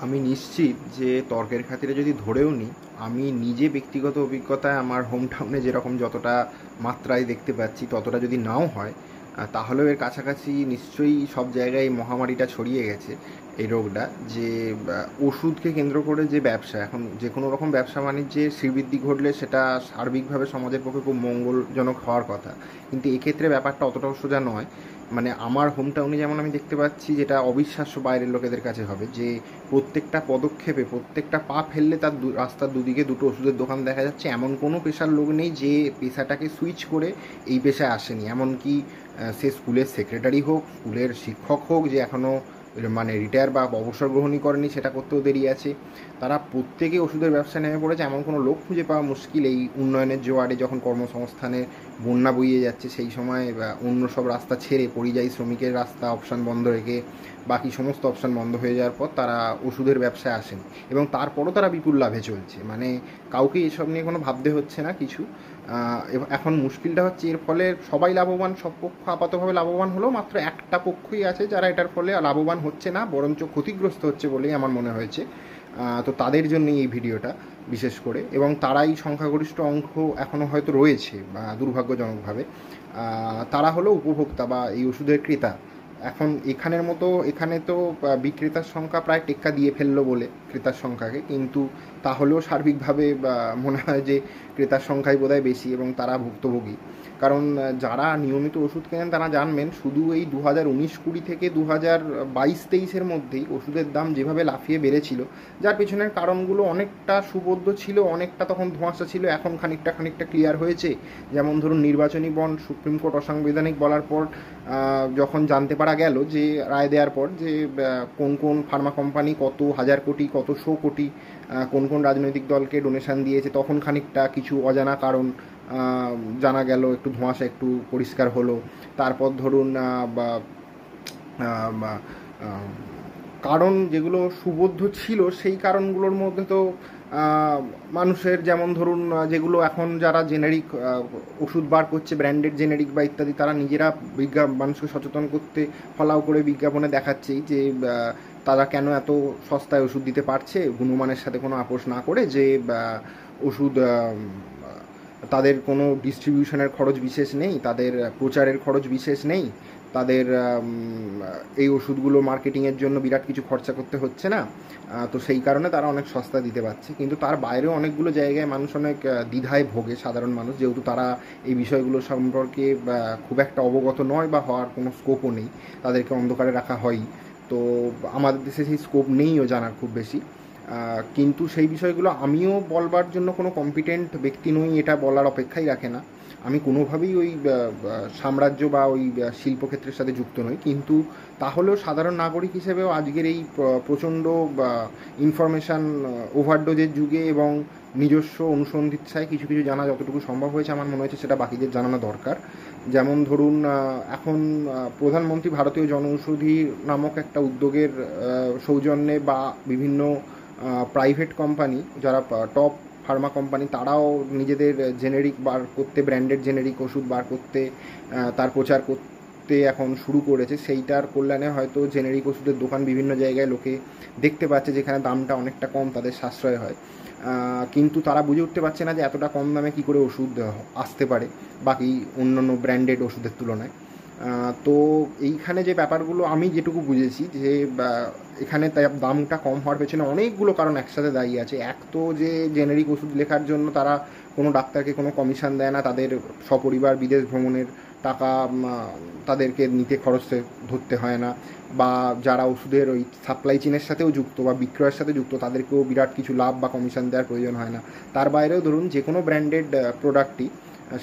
আমি নিশ্চিত যে তর্কের খাতিরে যদি ধরেও নিই, আমি নিজে ব্যক্তিগত অভিজ্ঞতায় আমার হোম টাউনে যেরকম যতটা মাত্রায় দেখতে পাচ্ছি ততটা যদি নাও হয়, তাহলেও এর কাছাকাছি নিশ্চয়ই সব জায়গায় এই মহামারীটা ছড়িয়ে গেছে, এই রোগটা। যে ওষুধকে কেন্দ্র করে যে ব্যবসা, এখন যে কোনো রকম ব্যবসা বাণিজ্যে শ্রীবৃদ্ধি ঘটলে সেটা সার্বিকভাবে সমাজের পক্ষে খুব মঙ্গলজনক হওয়ার কথা, কিন্তু এক্ষেত্রে ব্যাপারটা অতটাও সোজা নয়। মানে আমার হোম টাউনে যেমন আমি দেখতে পাচ্ছি, যেটা অবিশ্বাস্য বাইরের লোকেদের কাছে হবে, যে প্রত্যেকটা পদক্ষেপে প্রত্যেকটা পা ফেললে তার রাস্তার দুদিকে দুটো ওষুধের দোকান দেখা যাচ্ছে। এমন কোনো পেশার লোক নেই যে পেশাটাকে সুইচ করে এই পেশায় আসেনি। এমনকি সে স্কুলের সেক্রেটারি হোক, স্কুলের শিক্ষক হোক, যে এখনও মানে রিটায়ার বা অবসর গ্রহণই করেনি, সেটা করতেও দেরি আছে, তারা প্রত্যেকে ওষুধের ব্যবসায় নেমে পড়েছে। এমন কোনো লোক খুঁজে পাওয়া মুশকিল এই উন্নয়নের জোয়ারে, যখন কর্মসংস্থানে বন্যা বইয়ে যাচ্ছে সেই সময় অন্য সব রাস্তা ছেড়ে পরিযায়ী শ্রমিকের রাস্তা অপশান বন্ধ রেখে বাকি সমস্ত অপশান বন্ধ হয়ে যাওয়ার পর তারা ওষুধের ব্যবসায় আসেন, এবং তারপরও তারা বিপুল লাভে চলছে। মানে কাউকে এসব নিয়ে কোনো ভাবতে হচ্ছে না কিছু। এখন মুশকিলটা হচ্ছে এর ফলে সবাই লাভবান, সব পক্ষ আপাতভাবে লাভবান হলেও মাত্র একটা পক্ষই আছে যারা এটার ফলে লাভবান হচ্ছে না, বরঞ্চ ক্ষতিগ্রস্ত হচ্ছে বলেই আমার মনে হয়েছে। তো তাদের জন্যই এই ভিডিওটা বিশেষ করে, এবং তারাই সংখ্যাগরিষ্ঠ অংশ এখনও হয়তো রয়েছে দুর্ভাগ্যজনকভাবে। তারা হলো উপভোক্তা বা এই ওষুধের ক্রেতা। এখন এখানে তো বিক্রেতার সংখ্যা প্রায় টেক্কা দিয়ে ফেললো বলে ক্রেতার সংখ্যাকে, কিন্তু তাহলেও সার্বিকভাবে মনে হয় যে ক্রেতার সংখ্যাই বোধহয় বেশি এবং তারা ভুক্তভোগী। কারণ যারা নিয়মিত ওষুধ কেনেন তারা জানবেন, শুধু এই 2019-20 থেকে 2022-23-এর মধ্যেই ওষুধের দাম যেভাবে লাফিয়ে বেড়েছিল, যার পেছনের কারণগুলো অনেকটা সুবোধ্য ছিল, অনেকটা তখন ধোঁয়াশা ছিল, এখন খানিকটা ক্লিয়ার হয়েছে। যেমন ধরুন নির্বাচনী বন্ড সুপ্রিম কোর্ট অসাংবিধানিক বলার পর যখন জানতে পারা গেল, যে রায় দেওয়ার পর, যে কোন কোন ফার্মা কোম্পানি কত হাজার কোটি কত শো কোটি কোন কোন রাজনৈতিক দলকে ডোনেশন দিয়েছে, তখন খানিকটা কিছু অজানা কারণ জানা গেল, একটু ধোঁয়াশা একটু পরিষ্কার হলো। তারপর ধরুন কারণ যেগুলো সুবোধ্য ছিল সেই কারণগুলোর মধ্যে তো মানুষের, যেমন ধরুন যেগুলো এখন যারা জেনেরিক ওষুধ বার করছে, ব্র্যান্ডেড জেনেরিক বা ইত্যাদি, তারা নিজেরা মানুষকে সচেতন করতে ফলাও করে বিজ্ঞাপনে দেখাচ্ছেই যে তারা কেন এত সস্তায় ওষুধ দিতে পারছে, গুণমানের সাথে কোনো আপোষ না করে, যে ওষুধ তাদের কোনো ডিস্ট্রিবিউশনের খরচ বিশেষ নেই, তাদের প্রচারের খরচ বিশেষ নেই, তাদের এই ওষুধগুলো মার্কেটিংয়ের জন্য বিরাট কিছু খরচা করতে হচ্ছে না। তো সেই কারণে তারা অনেক সস্তা দিতে পারছে। কিন্তু তার বাইরেও অনেকগুলো জায়গায় মানুষ অনেক দ্বিধায় ভোগে, সাধারণ মানুষ, যেহেতু তারা এই বিষয়গুলো সম্পর্কে খুব একটা অবগত নয় বা হওয়ার কোনো স্কোপও নেই, তাদেরকে অন্ধকারে রাখা হয়ই। তো আমাদের দেশে সেই স্কোপ নেইও জানার খুব বেশি। কিন্তু সেই বিষয়গুলো আমিও বলবার জন্য কোনো কম্পিটেন্ট ব্যক্তি নই, এটা বলার অপেক্ষাই রাখে না। আমি কোনোভাবেই ওই সাম্রাজ্য বা ওই শিল্পক্ষেত্রের সাথে যুক্ত নই, কিন্তু তাহলেও সাধারণ নাগরিক হিসেবেও আজকের এই প্রচণ্ড ইনফরমেশান ওভারডোজের যুগে এবং নিজস্ব অনুসন্ধিৎসায় কিছু কিছু জানা যতটুকু সম্ভব হয়েছে, আমার মনে হয়েছে সেটা বাকিদের জানানো দরকার। যেমন ধরুন এখন প্রধানমন্ত্রী ভারতীয় জনঔষধি নামক একটা উদ্যোগের সৌজন্যে বা বিভিন্ন প্রাইভেট কোম্পানি, যারা টপ ফার্মা কোম্পানি, তারাও নিজেদের জেনেরিক বার করতে, ব্র্যান্ডেড জেনেরিক ওষুধ বার করতে, তার প্রচার করতে এখন শুরু করেছে। সেইটার কল্যাণে হয়তো জেনেরিক ওষুধের দোকান বিভিন্ন জায়গায় লোকে দেখতে পাচ্ছে, যেখানে দামটা অনেকটা কম, তাদের সাশ্রয় হয়। কিন্তু তারা বুঝে উঠতে পারছে না যে এতটা কম দামে কী করে ওষুধ আসতে পারে বাকি অন্যান্য ব্র্যান্ডেড ওষুধের তুলনায়। তো এইখানে যে ব্যাপারগুলো আমি যেটুকু বুঝেছি, যে এখানে তাই দামটা কম হওয়ার পেছনে অনেকগুলো কারণ একসাথে দাঁড়িয়ে আছে। এক তো যে জেনেরিক ওষুধ লেখার জন্য তারা কোনো ডাক্তারকে কোনো কমিশন দেয় না, তাদের সপরিবার বিদেশ ভ্রমণের টাকা তাদেরকে নিতে খরচে ধরতে হয় না, বা যারা ওষুধের ওই সাপ্লাই চেনের সাথেও যুক্ত বা বিক্রয়ের সাথে যুক্ত, তাদেরকেও বিরাট কিছু লাভ বা কমিশন দেওয়ার প্রয়োজন হয় না। তার বাইরেও ধরুন যে কোনো ব্র্যান্ডেড প্রোডাক্টই,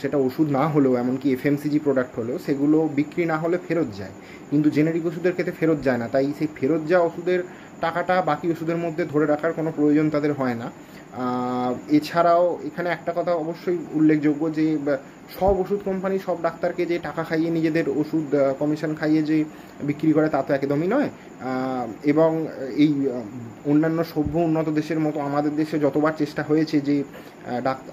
সেটা ওষুধ না হলেও, এমনকি এফএমসিজি প্রোডাক্ট হলেও, সেগুলো বিক্রি না হলে ফেরত যায়, কিন্তু জেনেরিক ওষুধের ক্ষেত্রে ফেরত যায় না। তাই সেই ফেরত যাওয়া ওষুধের টাকাটা বাকি ওষুধের মধ্যে ধরে রাখার কোনো প্রয়োজন তাদের হয় না। এছাড়াও এখানে একটা কথা অবশ্যই উল্লেখযোগ্য, যে সব ওষুধ কোম্পানি সব ডাক্তারকে যে টাকা খাইয়ে নিজেদের ওষুধ কমিশন খাইয়ে যে বিক্রি করে তা তো একদমই নয়। এবং এই অন্যান্য সভ্য উন্নত দেশের মতো আমাদের দেশে যতবার চেষ্টা হয়েছে যে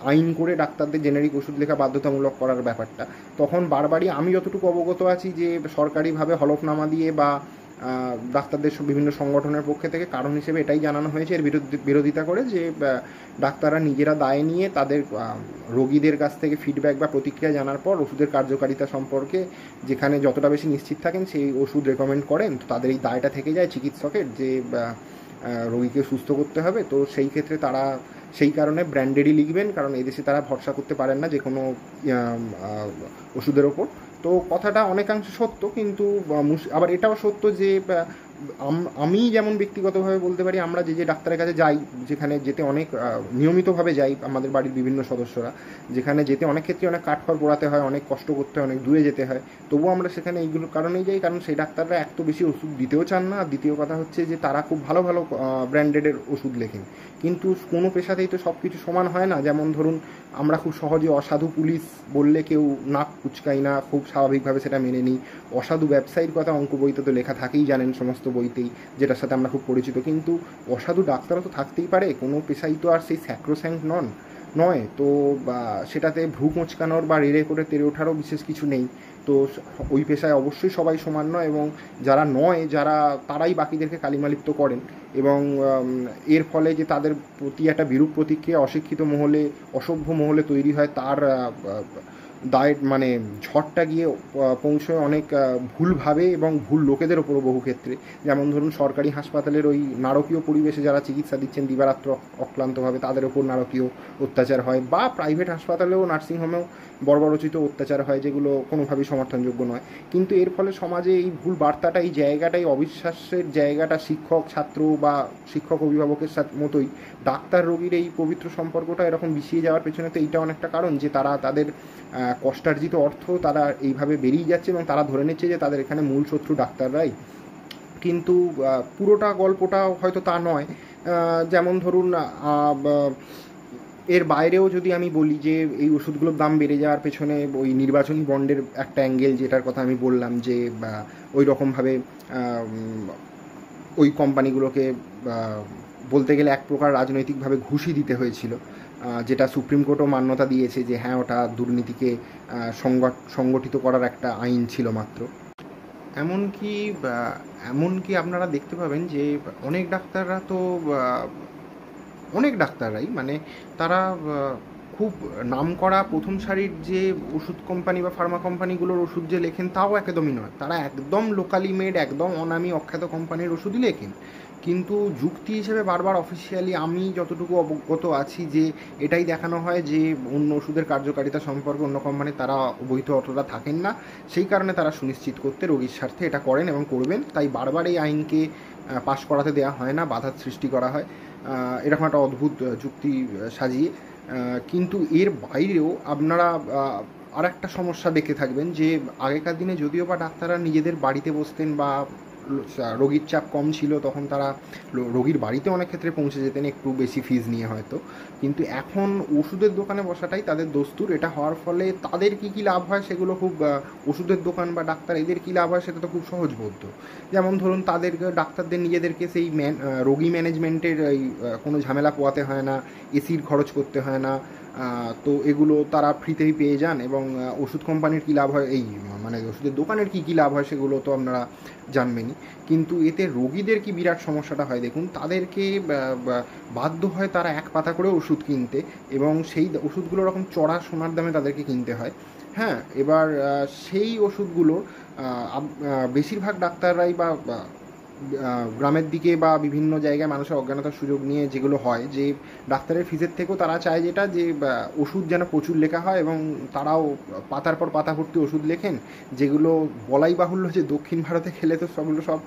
আইন করে ডাক্তারদের জেনেরিক ওষুধ লেখা বাধ্যতামূলক করার ব্যাপারটা, তখন বারবারই আমি যতটুকু অবগত আছি যে সরকারিভাবে হলফনামা দিয়ে বা ডাক্তারদের বিভিন্ন সংগঠনের পক্ষে থেকে কারণ হিসেবে এটাই জানানো হয়েছে এর বিরোধিতা করে, যে ডাক্তাররা নিজেরা দায় নিয়ে তাদের রোগীদের কাছ থেকে ফিডব্যাক বা প্রতিক্রিয়া জানার পর ওষুধের কার্যকারিতা সম্পর্কে যেখানে যতটা বেশি নিশ্চিত থাকেন সেই ওষুধ রেকমেন্ড করেন। তো তাদের এই দায়টা থেকে যায় চিকিৎসকের, যে রোগীকে সুস্থ করতে হবে। তো সেই ক্ষেত্রে তারা সেই কারণে ব্র্যান্ডেডই লিখবেন, কারণ এদেশে তারা ভরসা করতে পারেন না যে কোনো ওষুধের ওপর। তো কথাটা অনেকাংশে সত্য, কিন্তু আবার এটাও সত্য যে আমি যেমন ব্যক্তিগতভাবে বলতে পারি, আমরা যে ডাক্তারের কাছে যাই, যেখানে যেতে অনেক নিয়মিতভাবে যাই আমাদের বাড়ির বিভিন্ন সদস্যরা, যেখানে যেতে অনেক ক্ষেত্রে অনেক কাঠখড় পোড়াতে হয়, অনেক কষ্ট করতে হয়, অনেক দূরে যেতে হয়, তবুও আমরা সেখানে এইগুলোর কারণেই যাই, কারণ সেই ডাক্তাররা এত বেশি ওষুধ দিতেও চান না। আর দ্বিতীয় কথা হচ্ছে যে তারা খুব ভালো ভালো ব্র্যান্ডেডের ওষুধ লেখেন। কিন্তু কোনো পেশাতেই তো সব কিছু সমান হয় না। যেমন ধরুন, আমরা খুব সহজে অসাধু পুলিশ বললে কেউ নাক কুচকাই না, খুব স্বাভাবিকভাবে সেটা মেনে নিই। অসাধু ব্যবসায়ীর কথা অঙ্ক বইতে তো লেখা থাকেই, জানেন সমস্ত বইতেই, যেটার সাথে আমরা খুব পরিচিত। কিন্তু অসাধু ডাক্তারও তো থাকতেই পারে, কোনো পেশাই তো আর সেই স্যাক্রোস্যাঙ্ক্ট নয়। তো সেটাতে ভ্রু কোঁচকানোর বা রেড়ে করে তেড়ে ওঠারও বিশেষ কিছু নেই। তো ওই পেশায় অবশ্যই সবাই সমান নয়, এবং যারা নয়, তারাই বাকিদেরকে কালিমালিপ্ত করেন। এবং এর ফলে যে তাদের প্রতি একটা বিরূপ প্রতিক্রিয়া অশিক্ষিত মহলে, অসভ্য মহলে তৈরি হয়, তার দায়ের মানে ঝড়টা গিয়ে পৌঁছয় অনেক ভুলভাবে এবং ভুল লোকেদের ওপরও বহু ক্ষেত্রে। যেমন ধরুন, সরকারি হাসপাতালের ওই নারকীয় পরিবেশে যারা চিকিৎসা দিচ্ছেন দিবারাত্র অক্লান্তভাবে, তাদের ওপর নারকীয় অত্যাচার হয়, বা প্রাইভেট হাসপাতালেও নার্সিংহোমেও বর্বরচিত অত্যাচার হয়, যেগুলো কোনোভাবেই সমর্থনযোগ্য নয়। কিন্তু এর ফলে সমাজে এই ভুল বার্তাটা, এই জায়গাটাই, অবিশ্বাসের জায়গাটা শিক্ষক ছাত্র বা শিক্ষক অভিভাবকের সাথে মতোই ডাক্তার রোগীর এই পবিত্র সম্পর্কটা এরকম বিষিয়ে যাওয়ার পেছনে তো এইটা অনেকটা কারণ, যে তারা তাদের কষ্টার্জিত অর্থ তারা এইভাবে বেরিয়ে যাচ্ছে, এবং তারা ধরে নিচ্ছে যে তাদের এখানে মূল শত্রু ডাক্তাররাই। কিন্তু পুরোটা গল্পটা হয়তো তা নয়। যেমন ধরুন, এর বাইরেও যদি আমি বলি যে এই ওষুধগুলোর দাম বেড়ে যাওয়ার পেছনে ওই নির্বাচনী বন্ডের একটা অ্যাঙ্গেল, যেটার কথা আমি বললাম, যে ওই রকমভাবে ওই কোম্পানিগুলোকে বলতে গেলে এক প্রকার রাজনৈতিকভাবে ঘুষি দিতে হয়েছিল, যেটা সুপ্রিম কোর্টও মান্যতা দিয়েছে যে হ্যাঁ, ওটা দুর্নীতিকে সংগঠিত করার একটা আইন ছিল মাত্র। এমনকি আপনারা দেখতে পাবেন যে অনেক ডাক্তাররাই মানে তারা খুব নামকরা প্রথম সারির যে ওষুধ কোম্পানি বা ফার্মা কোম্পানিগুলোর ওষুধ যে লেখেন, তাও একদমই নয়। তারা একদম লোকালি মেড, একদম অনামী অখ্যাত কোম্পানির ওষুধই লেখেন। কিন্তু যুক্তি হিসেবে বারবার অফিসিয়ালি আমি যতটুকু অবগত আছি, যে এটাই দেখানো হয় যে অন্য ওষুধের কার্যকারিতা সম্পর্কে অন্য কোম্পানির তারা অবহিত অতটা থাকেন না। সেই কারণে তারা সুনিশ্চিত করতে রোগীর স্বার্থে এটা করেন এবং করবেন, তাই বারবার এই আইনকে পাশ করাতে দেওয়া হয় না, বাধার সৃষ্টি করা হয় এরকম একটা অদ্ভুত যুক্তি সাজিয়ে। কিন্তু এর বাইরেও আপনারা আর একটা সমস্যা দেখে থাকবেন, যে আগেকার দিনে যদিও বা ডাক্তাররা নিজেদের বাড়িতে বসতেন বা রোগীর চাপ কম ছিল, তখন তারা রোগীর বাড়িতে অনেক ক্ষেত্রে পৌঁছে যেতেন একটু বেশি ফিজ নিয়ে হয়তো। কিন্তু এখন ওষুধের দোকানে বসাটাই তাদের দস্তুর। এটা হওয়ার ফলে তাদের কী লাভ হয় সেগুলো খুব, ওষুধের দোকান বা ডাক্তার এদের কী লাভ হয় সেটা তো খুব সহজবোধ্য। যেমন ধরুন, ডাক্তারদের নিজেদেরকে সেই রোগী ম্যানেজমেন্টের এই কোনো ঝামেলা পোয়াতে হয় না, এসির খরচ করতে হয় না। তো এগুলো তারা ফ্রিতেই পেয়ে যান। এবং ওষুধ কোম্পানির কী লাভ হয়, মানে ওষুধের দোকানের কী লাভ হয় সেগুলো তো আপনারা জানবেনই। কিন্তু এতে রোগীদের কি বিরাট সমস্যাটা হয় দেখুন, তাদেরকে বাধ্য হয় তারা এক পাতা করে ওষুধ কিনতে, এবং সেই ওষুধগুলো রকম চড়া সোনার দামে তাদেরকে কিনতে হয়। হ্যাঁ, এবার সেই ওষুধগুলো বেশিরভাগ ডাক্তাররাই বা গ্রামের দিকে বা বিভিন্ন জায়গায় মানুষের অজ্ঞানতার সুযোগ নিয়ে যেগুলো হয়, যে ডাক্তারের ফিজের থেকেও তারা চায় যেটা, যে ওষুধ যেন প্রচুর লেখা হয়, এবং তারাও পাতার পর পাতা ভর্তি ওষুধ লেখেন, যেগুলো বলাই বাহুল্য যে দক্ষিণ ভারতে খেলে তো সেগুলো সব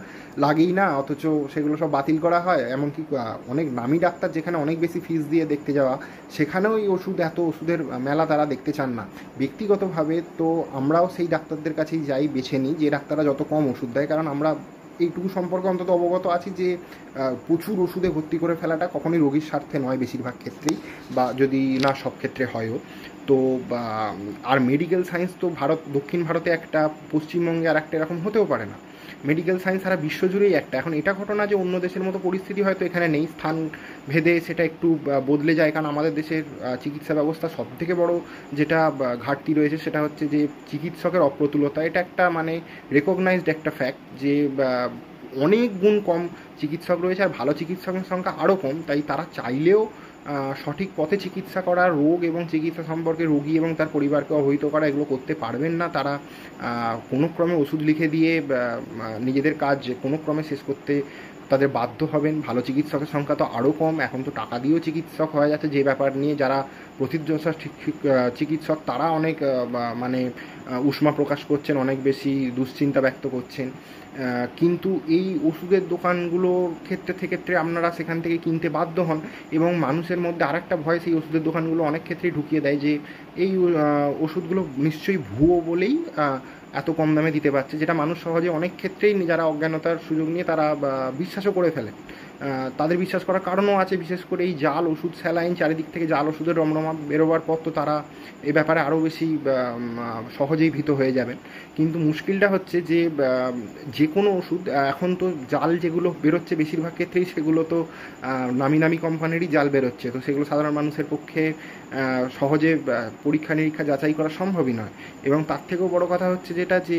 লাগেই না, অথচ সেগুলো সব বাতিল করা হয়। এমনকি অনেক নামি ডাক্তার যেখানে অনেক বেশি ফিজ দিয়ে দেখতে যাওয়া, সেখানেও এই ওষুধের মেলা তারা দেখতে চান না ব্যক্তিগতভাবে। তো আমরাও সেই ডাক্তারদের কাছেই যাই, বেছে নিই যে ডাক্তাররা যত কম ওষুধ দেয়, কারণ আমরা এইটুকু সম্পর্কে অন্তত অবগত আছি যে প্রচুর ওষুধে ভর্তি করে ফেলাটা কখনোই রোগীর স্বার্থে নয় বেশিরভাগ ক্ষেত্রেই, বা যদি না সব ক্ষেত্রে হয়ও। তো আর মেডিকেল সায়েন্স তো দক্ষিণ ভারতে একটা, পশ্চিমবঙ্গে আর একটা এরকম হতেও পারে না। মেডিকেল সায়েন্স সারা বিশ্বজুড়েই একটা। এখন এটা ঘটনা যে অন্য দেশের মতো পরিস্থিতি হয়তো এখানে নেই, স্থান ভেদে সেটা একটু বদলে যায়। কারণ আমাদের দেশের চিকিৎসা ব্যবস্থা সবথেকে বড় যেটা ঘাটতি রয়েছে সেটা হচ্ছে যে চিকিৎসকের অপ্রতুলতা। এটা একটা মানে রেকগনাইজড একটা ফ্যাক্ট, যে অনেক গুণ কম চিকিৎসক রয়েছে, আর ভালো চিকিৎসকের সংখ্যা আরও কম। তাই তারা চাইলেও সঠিক পথে চিকিৎসা করা, রোগ এবং চিকিৎসা সম্পর্কে রোগী এবং তার পরিবারকে অবহিত করা, এগুলো করতে পারবেন না। তারা কোনো ক্রমে ওষুধ লিখে দিয়ে নিজেদের কাজ কোনো ক্রমে শেষ করতে তাদের বাধ্য হবেন। ভালো চিকিৎসকের সংখ্যা তো আরও কম, এখন তো টাকা দিয়েও চিকিৎসক হয়ে যাচ্ছে, যে ব্যাপার নিয়ে যারা প্রথিতযশা চিকিৎসক তারা অনেক মানে উষ্মা প্রকাশ করছেন, অনেক বেশি দুশ্চিন্তা ব্যক্ত করছেন। কিন্তু এই ওষুধের দোকানগুলোর ক্ষেত্রে আপনারা সেখান থেকে কিনতে বাধ্য হন, এবং মানুষের মধ্যে আরেকটা ভয় সেই ওষুধের দোকানগুলো অনেক ক্ষেত্রেই ঢুকিয়ে দেয় যে এই ওষুধগুলো নিশ্চয়ই ভুয়ো বলেই এত কম দামে দিতে পারছে, যেটা মানুষ সহজে অনেক ক্ষেত্রেই যারা অজ্ঞানতার সুযোগ নিয়ে তারা বিশ্বাসও করে ফেলে। তাদের বিশ্বাস করার কারণও আছে, বিশেষ করে এই জাল ওষুধ, স্যালাইন, চারিদিক থেকে জাল ওষুধের রমরমা বেরোবার পর তো তারা এ ব্যাপারে আরও বেশি সহজেই ভীত হয়ে যাবেন। কিন্তু মুশকিলটা হচ্ছে যে যে কোনো ওষুধ এখন তো জাল যেগুলো বেরোচ্ছে বেশিরভাগ ক্ষেত্রেই সেগুলো তো নামি নামি কোম্পানিরই জাল বেরোচ্ছে, তো সেগুলো সাধারণ মানুষের পক্ষে সহজে পরীক্ষা নিরীক্ষা যাচাই করা সম্ভবই নয়। এবং তার থেকেও বড় কথা হচ্ছে যেটা, যে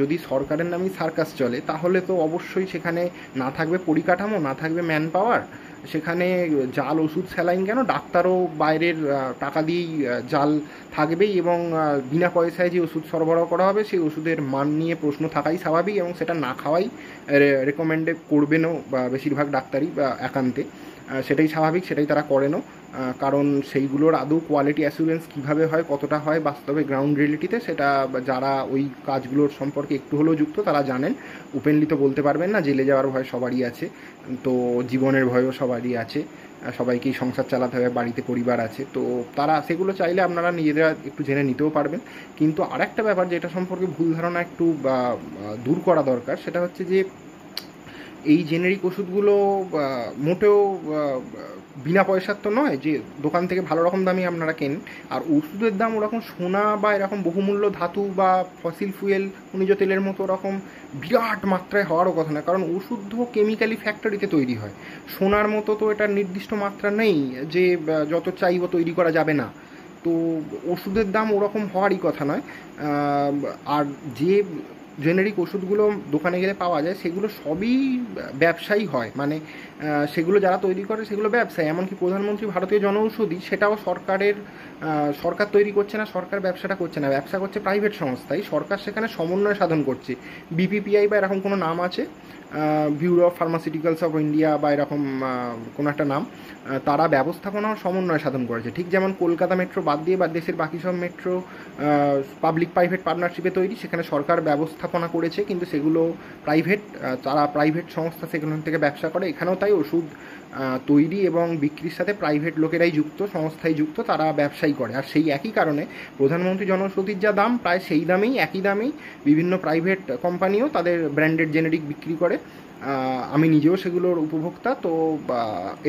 যদি সরকারের নামেই সার্কাস চলে তাহলে তো অবশ্যই সেখানে না থাকবে পরিকাঠামো, না থাকবে ম্যান পাওয়ার, সেখানে জাল ওষুধ স্যালাইন কেন, ডাক্তারও বাইরের টাকা দিয়েই জাল থাকবেই, এবং বিনা পয়সায় যে ওষুধ সরবরাহ করা হবে সেই ওষুধের মান নিয়ে প্রশ্ন থাকাই স্বাভাবিক, এবং সেটা না খাওয়াই রেকমেন্ডে করবেনও বা বেশিরভাগ ডাক্তারই বা একান্তে, সেটাই স্বাভাবিক, সেটাই তারা করেনও। কারণ সেইগুলোর আদৌ কোয়ালিটি অ্যাসুরেন্স কীভাবে হয়, কতটা হয় বাস্তবে গ্রাউন্ড রিয়েলিটিতে, সেটা যারা ওই কাজগুলোর সম্পর্কে একটু হলেও যুক্ত তারা জানেন। ওপেনলি তো বলতে পারবেন না, জেলে যাওয়ার ভয় সবারই আছে, তো জীবনের ভয়ও সবারই আছে, সবাইকেই সংসার চালাতে হবে, বাড়িতে পরিবার আছে, তো তারা সেগুলো চাইলে আপনারা নিজেরা একটু জেনে নিতেও পারবেন। কিন্তু আরেকটা ব্যাপার যেটা সম্পর্কে ভুল ধারণা একটু দূর করা দরকার, সেটা হচ্ছে যে এই জেনেরিক ওষুধগুলো মোটেও বিনা পয়সার তো নয় যে দোকান থেকে ভালো রকম দামই আপনারা কেনেন, আর ওষুধের দাম ওরকম সোনা বা এরকম বহুমূল্য ধাতু বা ফসিল ফুয়েল খনিজ তেলের মতো ওরকম বিরাট মাত্রায় হওয়ারও কথা না, কারণ ওষুধ কেমিক্যালি ফ্যাক্টরিতে তৈরি হয়। সোনার মতো তো এটার নির্দিষ্ট মাত্রা নেই যে যত চাইব তৈরি করা যাবে না, তো ওষুধের দাম ওরকম হওয়ারই কথা নয়। আর যে জেনেরিক ওষুধগুলো দোকানে গেলে পাওয়া যায় সেগুলো সবই ব্যবসায়ী হয়, মানে সেগুলো যারা তৈরি করে সেগুলো ব্যবসায়ী, এমনকি প্রধানমন্ত্রী ভারতীয় জনঔষধি সেটাও সরকার তৈরি করছে না, সরকার ব্যবসাটা করছে না, ব্যবসা করছে প্রাইভেট সংস্থায়, সরকার সেখানে সমন্বয় সাধন করছে। বিপিপিআই বা এরকম কোনো নাম আছে, bureau of pharmaceuticals of India বা এরকম কোনো একটা নাম, তারা ব্যবস্থাপনা ও সমন্বয় সাধন করেছে। ঠিক যেমন কলকাতা মেট্রো বাদ দিয়ে বা দেশের বাকি সব মেট্রো পাবলিক প্রাইভেট পার্টনারশিপে তৈরি, সেখানে সরকার ব্যবস্থাপনা করেছে কিন্তু সেগুলো প্রাইভেট, তারা প্রাইভেট সংস্থা সেখান থেকে ব্যবসা করে। এখানেও তাই ওষুধ তৈরি এবং বিক্রির সাথে প্রাইভেট লোকেরাই যুক্ত, সংস্থায় যুক্ত, তারা ব্যবসায়ী করে। আর সেই একই কারণে প্রধানমন্ত্রী জনঔষধির যা দাম প্রায় সেই দামেই, একই দামেই বিভিন্ন প্রাইভেট কোম্পানিও তাদের ব্র্যান্ডেড জেনেরিক বিক্রি করে। আমি নিজেও সেগুলোর উপভোক্তা, তো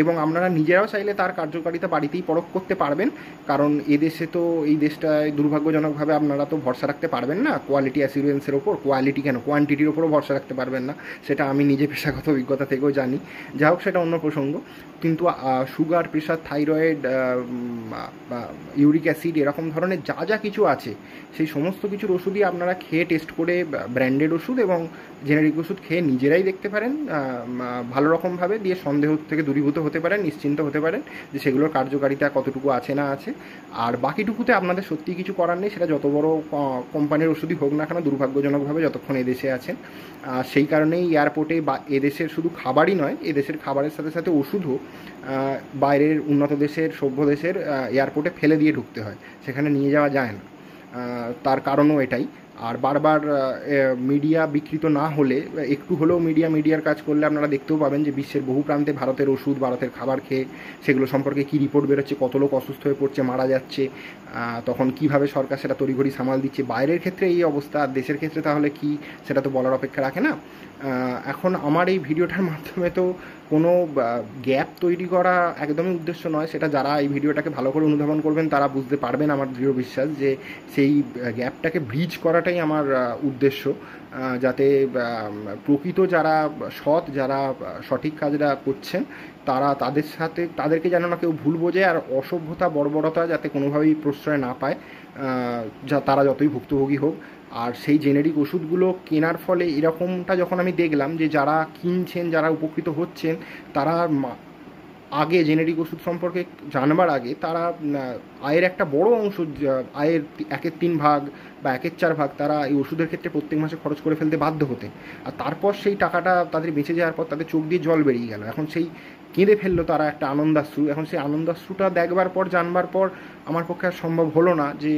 এবং আপনারা নিজেরাও চাইলে তার কার্যকারিতা বাড়িতেই পরখ করতে পারবেন, কারণ এদেশে তো এই দেশটায় দুর্ভাগ্যজনকভাবে আপনারা তো ভরসা রাখতে পারবেন না কোয়ালিটি অ্যাসিউরেন্সের ওপর, কোয়ালিটি কেন কোয়ান্টিটির ওপরও ভরসা রাখতে পারবেন না, সেটা আমি নিজে পেশাগত অভিজ্ঞতা থেকেও জানি। যাই হোক, সেটা অন্য প্রসঙ্গ। কিন্তু sugar, pressure, thyroid, uric acid এরকম ধরনের যা যা কিছু আছে সেই সমস্ত কিছুর ওষুধই আপনারা খেয়ে টেস্ট করে, ব্র্যান্ডেড ওষুধ এবং জেনেরিক ওষুধ খেয়ে নিজেরাই দেখতে পারেন ভালো রকমভাবে, দিয়ে সন্দেহ থেকে দূরীভূত হতে পারেন, নিশ্চিন্ত হতে পারেন যে সেগুলোর কার্যকারিতা কতটুকু আছে না আছে। আর বাকিটুকুতে আপনাদের সত্যি কিছু করার নেই, সেটা যত বড় কোম্পানির ওষুধই হোক না কেন, দুর্ভাগ্যজনকভাবে যতক্ষণ এদেশে আছেন। সেই কারণেই এয়ারপোর্টে বা এদেশের শুধু খাবারই নয়, এদেশের খাবারের সাথে সাথে ওষুধও বাইরের উন্নত দেশের, সভ্য দেশের এয়ারপোর্টে ফেলে দিয়ে ঢুকতে হয়, সেখানে নিয়ে যাওয়া যায় না। তার কারণও এটাই। আর বারবার মিডিয়া বিকৃত না হলে, একটু হলেও মিডিয়ার কাজ করলে আপনারা দেখতেও পাবেন যে বিশ্বের বহু প্রান্তে ভারতের ওষুধ, ভারতের খাবার খেয়ে সেগুলো সম্পর্কে কী রিপোর্ট বেরোচ্ছে, কত লোক অসুস্থ হয়ে পড়ছে, মারা যাচ্ছে, তখন কিভাবে সরকার সেটা তড়িঘড়ি সামাল দিচ্ছে। বাইরের ক্ষেত্রে এই অবস্থা, আর দেশের ক্ষেত্রে তাহলে কি, সেটা তো বলার অপেক্ষা রাখে না। এখন আমার এই ভিডিওটার মাধ্যমে তো কোনো গ্যাপ তৈরি করা একদমই উদ্দেশ্য নয়, সেটা যারা এই ভিডিওটাকে ভালো করে অনুধাবন করবেন তারা বুঝতে পারবেন, আমার দৃঢ় বিশ্বাস যে সেই গ্যাপটাকে ব্রিজ করাটাই বাঁচানোটাই আমার উদ্দেশ্য, যাতে প্রকৃত যারা সৎ, যারা সঠিক কাজটা করছেন, তাদেরকে যেন না কেউ ভুল বোঝে, আর অসভ্যতা বর্বরতা যাতে কোনোভাবেই প্রশ্রয় না পায়, তারা যতই ভুক্তভোগী হোক। আর সেই জেনেরিক ওষুধগুলো কেনার ফলে এরকমটা যখন আমি দেখলাম যে যারা কিনছেন, যারা উপকৃত হচ্ছেন, তারা আগে জেনেরিক ওষুধ সম্পর্কে জানবার আগে তারা আয়ের একটা বড় অংশ, আয়ের 1/3 ভাগ বা 1/4 ভাগ তারা এই ওষুধের ক্ষেত্রে প্রত্যেক মাসে খরচ করে ফেলতে বাধ্য হতেন। আর তারপর সেই টাকাটা তাদের বেঁচে যাওয়ার পর তাদের চোখ দিয়ে জল বেরিয়ে গেল। এখন সেই কেঁদে ফেললো তারা একটা আনন্দাশ্রু। এখন সেই আনন্দাশ্রুটা দেখবার পর, জানবার পর আমার পক্ষে আর সম্ভব হলো না যে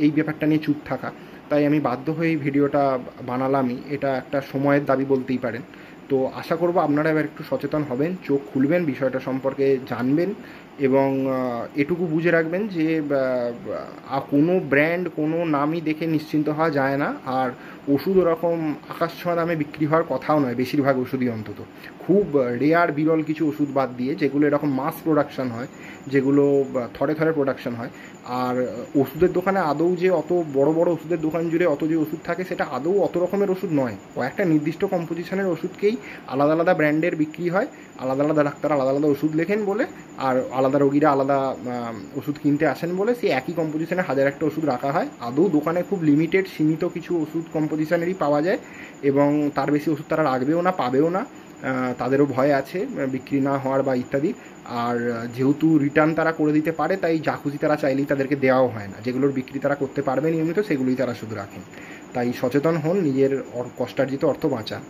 এই ব্যাপারটা নিয়ে চুপ থাকা। তাই আমি বাধ্য হয়ে এই ভিডিওটা বানালামই। এটা একটা সময়ের দাবি বলতেই পারেন। তো আশা করব আপনারা এবার একটু সচেতন হবেন, চোখ খুলবেন, বিষয়টা সম্পর্কে জানবেন, এবং এটুকু বুঝে রাখবেন যে কোনো ব্র্যান্ড, কোনো নামই দেখে নিশ্চিন্ত হওয়া যায় না। আর ওষুধ ওরকম আকাশ ছোঁয়া দামে বিক্রি হওয়ার কথাও নয়, বেশিরভাগ ওষুধই অন্তত। খুব রেয়ার বিরল কিছু ওষুধ বাদ দিয়ে, যেগুলো এরকম মাস প্রোডাকশান হয়, যেগুলো থরে থরে প্রোডাকশান হয়। আর ওষুধের দোকানে আদৌ যে অত বড় বড় ওষুধের দোকান জুড়ে অত যে ওষুধ থাকে, সেটা আদৌ অত রকমের ওষুধ নয়। কয়েকটা নির্দিষ্ট কম্পোজিশনের ওষুধকেই আলাদা আলাদা ব্র্যান্ডের বিক্রি হয়, আলাদা আলাদা ডাক্তার আলাদা আলাদা ওষুধ লেখেন বলে, আর আলাদা রোগীরা আলাদা ওষুধ কিনতে আসেন বলে সেই একই কম্পোজিশনে 1001টা ওষুধ রাখা হয়। আদৌ দোকানে খুব লিমিটেড, সীমিত কিছু ওষুধ কম্পোজিশনেরই পাওয়া যায়, এবং তার বেশি ওষুধ তারা রাখবেও না, পাবেও না। তাদেরও ভয় আছে বিক্রি না হওয়ার বা ইত্যাদি। আর যেহেতু রিটার্ন তারা করে দিতে পারে, তাই যা খুশি তারা চাইলেই তাদেরকে দেওয়াও হয় না। যেগুলোর বিক্রি তারা করতে পারবে নিয়মিত, সেগুলোই তারা শুধু রাখেন। তাই সচেতন হন, নিজের কষ্টার্জিত অর্থ বাঁচান।